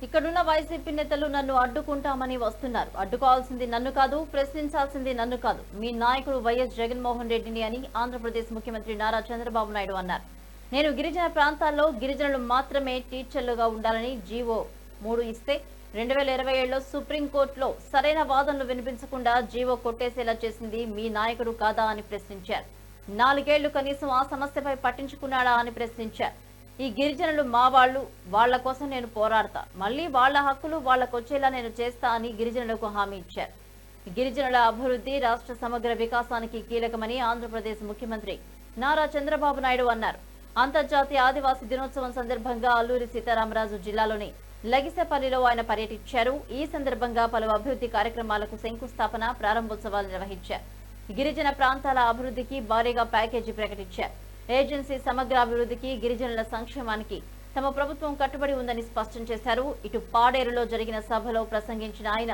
ఇక్కడున్న వైసీపీ నేతలు నన్ను అడ్డుకుంటామని వస్తున్నారు. అడ్డుకోవాల్సింది నన్ను కాదు, ప్రశ్నించాల్సింది నన్ను కాదు, మీ నాయకుడు వైఎస్ జగన్మోహన్ రెడ్డిని అని ఆంధ్రప్రదేశ్ ముఖ్యమంత్రి నారా చంద్రబాబు నాయుడు అన్నారు. నేను గిరిజన ప్రాంతాల్లో గిరిజనులు మాత్రమే టీచర్లుగా ఉండాలని జీవో 3 ఇస్తే 2027లో సుప్రీంకోర్టులో సరైన వాదనలు వినిపించకుండా జీవో కొట్టేసేలా చేసింది మీ నాయకుడు కాదా అని ప్రశ్నించారు. 4 ఏళ్లు కనీసం ఆ సమస్యపై పట్టించుకున్నాడా అని ప్రశ్నించారు. ఈ గిరిజనులు మా వాళ్ళు, వాళ్ల కోసం నేను పోరాడతా, మళ్లీ వాళ్ల హక్కులు వాళ్లకొచ్చేలా నేను చేస్తా అని గిరిజనులకు హామీ ఇచ్చారు. గిరిజనుల అభివృద్ధి రాష్ట్ర సమగ్ర వికాసానికి కీలకమని ఆంధ్రప్రదేశ్ ముఖ్యమంత్రి నారా చంద్రబాబు నాయుడు అన్నారు. అంతర్జాతీయ ఆదివాసీ దినోత్సవం సందర్భంగా అల్లూరి సీతారామరాజు జిల్లాలోని లగిసపల్లిలో ఆయన పర్యటించారు. ఈ సందర్భంగా పలు అభివృద్ధి కార్యక్రమాలకు శంకుస్థాపన, ప్రారంభోత్సవాలు నిర్వహించారు. గిరిజన ప్రాంతాల అభివృద్ధికి భారీగా ప్యాకేజీ ప్రకటించారు. ఏజెన్సీ సమగ్ర అభివృద్ధికి, గిరిజనుల సంక్షేమానికి తమ ప్రభుత్వం కట్టుబడి ఉందని స్పష్టం చేశారు. ఇటు పాడేరులో జరిగిన సభలో ప్రసంగించిన ఆయన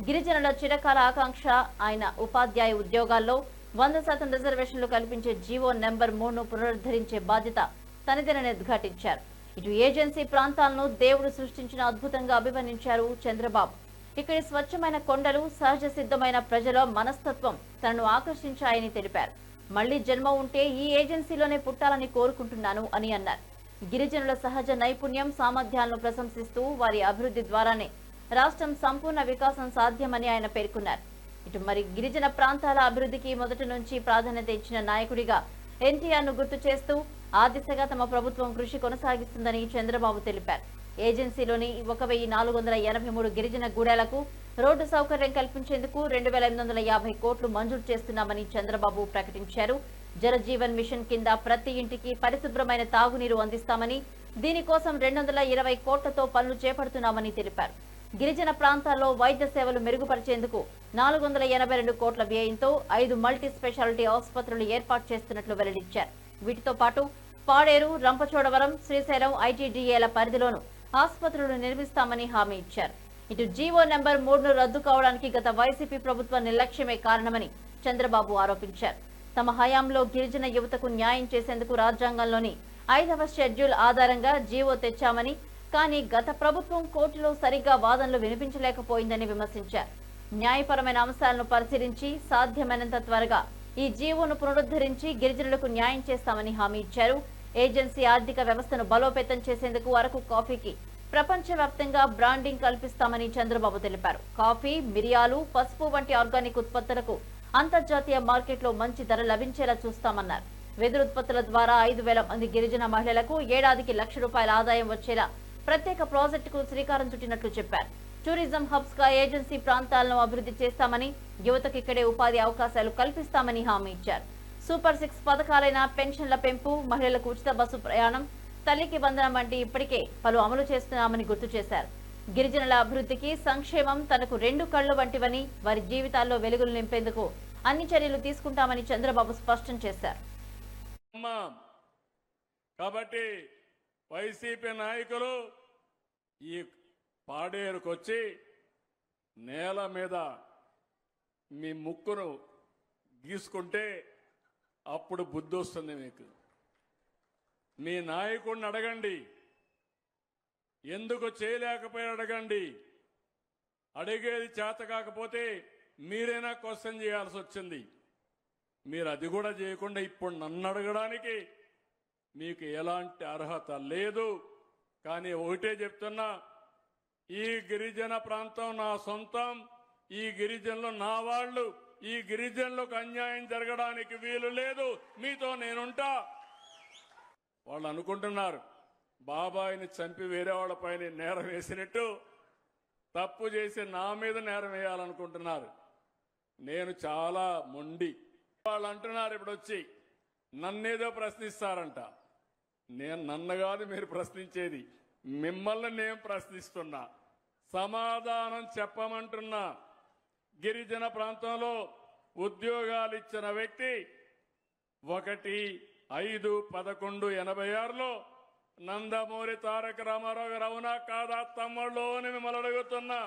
గిరిజనుల చిరకాల ఆకాంక్ష ఆయన ఉపాధ్యాయ ఉద్యోగాల్లో 100% రిజర్వేషన్లు కల్పించే జీవో నెంబర్ 3ను పునరుద్ధరించే బాధ్యత తనదేనని ఉద్ఘాటించారు. ఇటు ఏజెన్సీ ప్రాంతాలను దేవుడు సృష్టించిన అద్భుతంగా అభివర్ణించారు చంద్రబాబు. ఇక్కడి స్వచ్ఛమైన కొండలు, సహజ సిద్ధమైన ప్రజల మనస్తత్వం తనను ఆకర్షించాయని తెలిపారు. మళ్లీ జన్మ ఉంటే ఈ ఏజెన్సీలోనే పుట్టాలని కోరుకుంటున్నాను అని అన్నారు. గిరిజనుల సహజ నైపుణ్యం, సామర్థ్యాలను ప్రశంసిస్తూ వారి అభివృద్ధి ద్వారానే రాష్ట్రం సంపూర్ణ వికాసం సాధ్యమని ఆయన పేర్కొన్నారు. ఇటు మరి గిరిజన ప్రాంతాల అభివృద్ధికి మొదటి నుంచి ప్రాధాన్యత ఇచ్చిన నాయకుడిగా ఎన్టీఆర్ను గుర్తు చేస్తూ ఆ దిశగా తమ ప్రభుత్వం కృషి కొనసాగిస్తుందని చంద్రబాబు తెలిపారు. ఏజెన్సీలోని 1483 గిరిజన గూడాలకు రోడ్డు సౌకర్యం కల్పించేందుకు 2850 కోట్లు మంజూరు చేస్తున్నామని చంద్రబాబు ప్రకటించారు. జలజీవన్ మిషన్ కింద ప్రతి ఇంటికి పరిశుభ్రమైన తాగునీరు అందిస్తామని, దీనికోసం 220 కోట్లతో పనులు చేపడుతున్నామని తెలిపారు. గిరిజన ప్రాంతాల్లో వైద్య సేవలు మెరుగుపరిచేందుకు 482 కోట్ల వ్యయంతో 5 మల్టీ స్పెషాలిటీ ఆసుపత్రులు ఏర్పాటు చేస్తున్నట్లు వెల్లడించారు. వీటితో పాటు పాడేరు, రంపచోడవరం, శ్రీశైలం ఐటీడీఏల పరిధిలోనూ ఆసుపత్రులు నిర్మిస్తామని హామీ ఇచ్చారు. ఇటు జీవో నెంబర్ 3ను రద్దు కావడానికి గత వైసీపీ ప్రభుత్వ నిర్లక్ష్యమే కారణమని చంద్రబాబు ఆరోపించారు. తమ హయాంలో గిరిజన యువతకు న్యాయం చేసేందుకు రాజ్యాంగంలోని 5వ షెడ్యూల్ ఆధారంగా జీవో తెచ్చామని, కానీ గత ప్రభుత్వం కోర్టులో సరిగ్గా వాదనలు వినిపించలేకపోయిందని విమర్శించారు. న్యాయపరమైన అంశాలను పరిశీలించి సాధ్యమైనంత త్వరగా ఈ జీవోను పునరుద్ధరించి గిరిజనులకు న్యాయం చేస్తామని హామీ ఇచ్చారు. ఏజెన్సీ ఆర్థిక వ్యవస్థను బలోపేతం చేసేందుకు అరకు కాఫీకి ప్రపంచవ్యాప్తంగా బ్రాండింగ్ కల్పిస్తామని చంద్రబాబు తెలిపారు. కాఫీ, మిరియాలు, పసుపు వంటి ఆర్గానిక్ ఉత్పత్తులకు అంతర్జాతీయ మార్కెట్లో మంచి ధర లభించేలా చూస్తామన్నారు. వెదురు ఉత్పత్తుల ద్వారా 5,000 మంది గిరిజన మహిళలకు ఏడాదికి ₹1,00,000 ఆదాయం వచ్చేలా ప్రత్యేక ప్రాజెక్టుకు శ్రీకారం చుట్టినట్లు చెప్పారు. టూరిజం హబ్స్ గా ఏజెన్సీ ప్రాంతాలను అభివృద్ధి చేస్తామని, యువతకు ఇక్కడే ఉపాధి అవకాశాలు కల్పిస్తామని హామీ ఇచ్చారు. సూపర్ 6 పథకాలైన పెన్షన్ల పెంపు, మహిళలకు ఉచిత బస్సు ప్రయాణం, తల్లికి వందనం వంటి ఇప్పటికే పలు అమలు చేస్తున్నామని గుర్తు చేశారు. గిరిజనుల అభివృద్ధికి, సంక్షేమం తనకు 2 కళ్లు వంటివని, వారి జీవితాల్లో వెలుగులు నింపేందుకు అన్ని చర్యలు తీసుకుంటామని చంద్రబాబు స్పష్టం చేశారు. కాబట్టి వైసీపీ నాయకులు ఈ పాడేరుకొచ్చి నేల మీద మీ ముక్కును గీసుకుంటే అప్పుడు బుద్ధి వస్తుంది. మీకు మీ నాయకుడిని అడగండి, ఎందుకు చేయలేకపోయి అడగండి. అడిగేది చేత కాకపోతే మీరైనా క్వశ్చన్ చేయాల్సి వచ్చింది. మీరు అది కూడా చేయకుండా ఇప్పుడు నన్ను అడగడానికి మీకు ఎలాంటి అర్హత లేదు. కానీ ఒకటే చెప్తున్నా, ఈ గిరిజన ప్రాంతం నా సొంతం, ఈ గిరిజనులు నా వాళ్ళు, ఈ గిరిజనులకు అన్యాయం జరగడానికి వీలు లేదు. మీతో నేనుంటా. వాళ్ళు అనుకుంటున్నారు బాబాయిని చంపి వేరే వాళ్ళపైన నేరం వేసినట్టు తప్పు చేసి నా మీద నేరం వేయాలనుకుంటున్నారు. నేను చాలా మొండి. వాళ్ళు అంటున్నారు ఇప్పుడు వచ్చి నన్నేదో ప్రశ్నిస్తారంట. నన్ను కాదు మీరు ప్రశ్నించేది, మిమ్మల్ని నేను ప్రశ్నిస్తున్నా. సమాధానం చెప్పమంటున్నా. గిరిజన ప్రాంతంలో ఉద్యోగాలు ఇచ్చిన వ్యక్తి 1/5/11/86లో నందమూరి తారక రామారావు గారు. అవునా కాదా తమ్ముళ్ళు అని మిమ్మల్ని అడుగుతున్నా.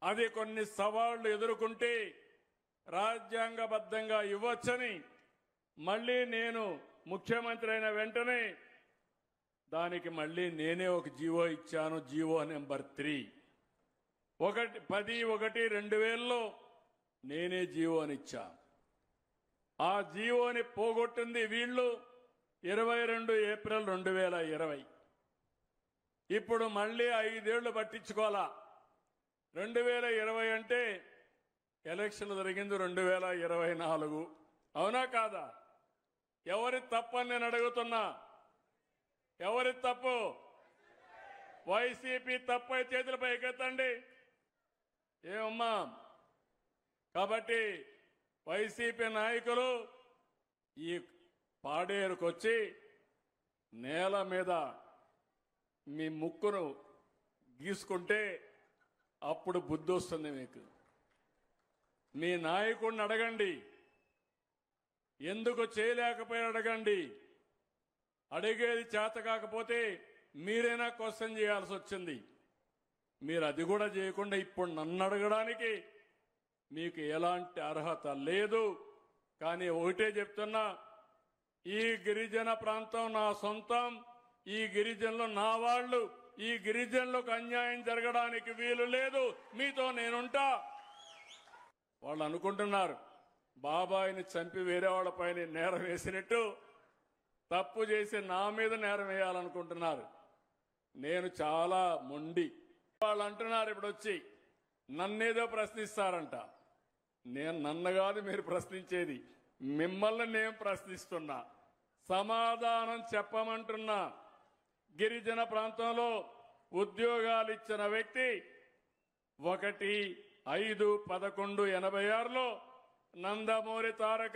అది కొన్ని సవాళ్లు ఎదుర్కొంటే రాజ్యాంగబద్ధంగా ఇవ్వచ్చని, మళ్ళీ నేను ముఖ్యమంత్రి అయిన వెంటనే దానికి మళ్ళీ నేనే ఒక జీవో ఇచ్చాను, జీవో నెంబర్ 3. 10/1/2000లో నేనే జీవోని ఇచ్చా. ఆ జీవోని పోగొట్టింది వీళ్ళు 22 ఏప్రిల్ 2020. ఇప్పుడు మళ్ళీ 5 ఏళ్లు పట్టించుకోవాలా. 2020 అంటే ఎలక్షన్ జరిగింది 2024. అవునా కాదా? ఎవరి తప్పని నేను అడుగుతున్నా. ఎవరి తప్పు? వైసీపీ తప్పు అయితే చేతులు పైకెత్తండి. ఏమమ్మా? కాబట్టి వైసీపీ నాయకులు ఈ పాడేరుకొచ్చి నేల మీద మీ ముక్కును గీసుకుంటే అప్పుడు బుద్ధి వస్తుంది మీకు. మీ నాయకుడిని అడగండి, ఎందుకు చేయలేకపోయి అడగండి. అడిగేది చేత కాకపోతే మీరైనా క్వశ్చన్ చేయాల్సి వచ్చింది. మీరు అది కూడా చేయకుండా ఇప్పుడు నన్ను అడగడానికి మీకు ఎలాంటి అర్హత లేదు. కానీ ఒకటే చెప్తున్నా, ఈ గిరిజన ప్రాంతం నా సొంతం, ఈ గిరిజనులు నా వాళ్ళు, ఈ గిరిజనులకు అన్యాయం జరగడానికి వీలు లేదు. మీతో నేనుంటా. వాళ్ళు అనుకుంటున్నారు బాబాయిని చంపి వేరే వాళ్ళపైన నేరం వేసినట్టు తప్పు చేసి నా మీద నేరం వేయాలనుకుంటున్నారు. నేను చాలా మొండి. వాళ్ళు అంటున్నారు ఇప్పుడు వచ్చి నన్నేదో ప్రశ్నిస్తారంట. నన్ను కాదు మీరు ప్రశ్నించేది, మిమ్మల్ని నేను ప్రశ్నిస్తున్నా. సమాధానం చెప్పమంటున్నా. గిరిజన ప్రాంతంలో ఉద్యోగాలు ఇచ్చిన వ్యక్తి 1/5/11/86లో నందమూరి తారక